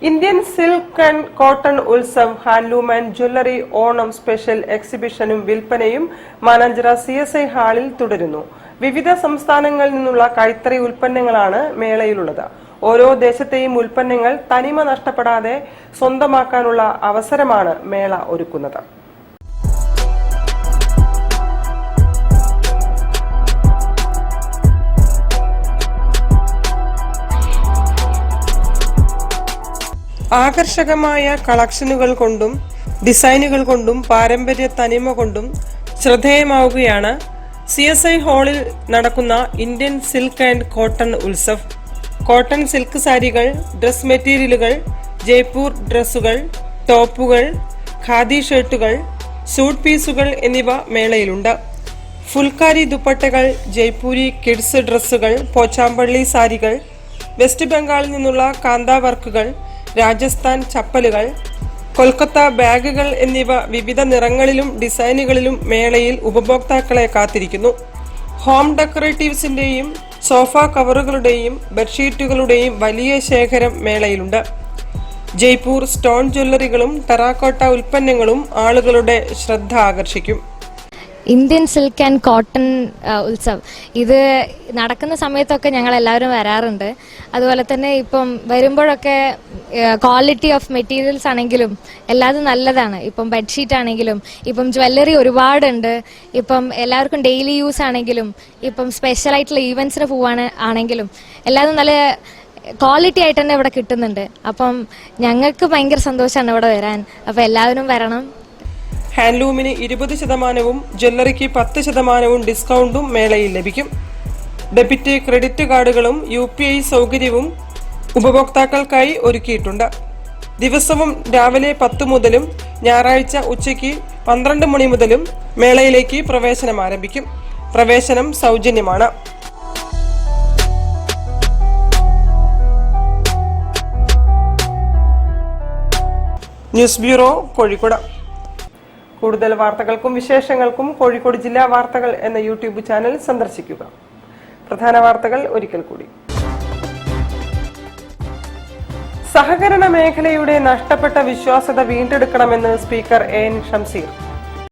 Indian silk and cotton Utsav handloom and jewellery Onam special എക്സിബിഷനും വിൽപ്പനയും Mananchira CSI ഹാളിൽ തുടരുന്നു. വിവിധ സംസ്ഥാനങ്ങളിൽ നിന്നുള്ള കൈത്തറി ഉൽപ്പന്നങ്ങളാണ് മേളയിലുള്ളത്. ഓരോ ദേശത്തെയും ഉൽപ്പന്നങ്ങൾ തനിമ നഷ്ടപ്പെടാതെ സ്വന്തമാക്കാനുള്ള അവസരമാണ് മേള ഒരുക്കുന്നത്. ആകർഷകമായ കളക്ഷനുകൾ കൊണ്ടും ഡിസൈനുകൾ കൊണ്ടും പാരമ്പര്യ തനിമ കൊണ്ടും ശ്രദ്ധേയമാവുകയാണ് CSI ഹാളിൽ നടക്കുന്ന Indian silk and cotton Utsav. Cotton silk സാരികൾ, ഡ്രസ് മെറ്റീരിയലുകൾ, ജയ്പൂർ ഡ്രസ്സുകൾ, ടോപ്പുകൾ, ഖാദി ഷർട്ടുകൾ, സൂട്ട് പീസുകൾ എന്നിവ മേളയിലുണ്ട്. ഫുൽക്കാരി ദുപ്പട്ടകൾ, ജയ്പൂരി കിഡ്സ് ഡ്രസ്സുകൾ, പോച്ചാമ്പള്ളി സാരികൾ, വെസ്റ്റ് ബംഗാളിൽ നിന്നുള്ള കാന്ത വർക്കുകൾ, രാജസ്ഥാൻ ചപ്പലുകൾ, കൊൽക്കത്ത ബാഗുകൾ എന്നിവ വിവിധ നിറങ്ങളിലും ഡിസൈനുകളിലും മേളയിൽ ഉപഭോക്താക്കളെ കാത്തിരിക്കുന്നു. ഹോം ഡെക്കറേറ്റീവ്സിന്റെയും സോഫ കവറുകളുടെയും ബെഡ്ഷീറ്റുകളുടെയും വലിയ ശേഖരം മേളയിലുണ്ട്. ജയ്പൂർ സ്റ്റോൺ ജ്വല്ലറികളും ടെറാക്കോട്ട ഉൽപ്പന്നങ്ങളും ആളുകളുടെ ശ്രദ്ധ ആകർഷിക്കും. Indian silk and cotton Utsav ഇത് നടക്കുന്ന സമയത്തൊക്കെ ഞങ്ങൾ എല്ലാവരും വരാറുണ്ട്. അതുപോലെ തന്നെ ഇപ്പം വരുമ്പോഴൊക്കെ ക്വാളിറ്റി ഓഫ് മെറ്റീരിയൽസ് ആണെങ്കിലും എല്ലാതും നല്ലതാണ്. ഇപ്പം ബെഡ്ഷീറ്റ് ആണെങ്കിലും ഇപ്പം ജ്വല്ലറി ഒരുപാടുണ്ട്. ഇപ്പം എല്ലാവർക്കും ഡെയിലി യൂസ് ആണെങ്കിലും ഇപ്പം സ്പെഷ്യൽ ആയിട്ടുള്ള ഈവൻസിന് ആണെങ്കിലും എല്ലാതും നല്ല ക്വാളിറ്റി ആയിട്ട് തന്നെ ഇവിടെ കിട്ടുന്നുണ്ട്. അപ്പം ഞങ്ങൾക്ക് ഭയങ്കര സന്തോഷമാണ് ഇവിടെ വരാൻ. അപ്പം എല്ലാവരും വരണം. ഹാൻഡ്ലൂമിന് 20%, ജ്വല്ലറിക്ക് 10% ഡിസ്കൗണ്ടും മേളയിൽ ലഭിക്കും. ഡെബിറ്റ്, ക്രെഡിറ്റ് കാർഡുകളും UPI സൗകര്യവും ഉപഭോക്താക്കൾക്കായി ഒരുക്കിയിട്ടുണ്ട്. ദിവസവും രാവിലെ 10 മുതലും ഞായറാഴ്ച ഉച്ചയ്ക്ക് 12 മണി മുതലും മേളയിലേക്ക് പ്രവേശനം ആരംഭിക്കും. പ്രവേശനം സൗജന്യമാണ്. News bureau, Kozhikode. കൂടുതൽ വാർത്തകൾക്കും വിശേഷങ്ങൾക്കും കോഴിക്കോട് ജില്ലാ വാർത്തകൾ എന്ന YouTube ചാനൽ സന്ദർശിക്കുക. പ്രധാന വാർത്തകൾ ഒരിക്കൽ കൂടി. സഹകരണ മേഖലയുടെ നഷ്ടപ്പെട്ട വിശ്വാസ്യത വീണ്ടെടുക്കണമെന്ന് സ്പീക്കർ AN ഷംസീർ.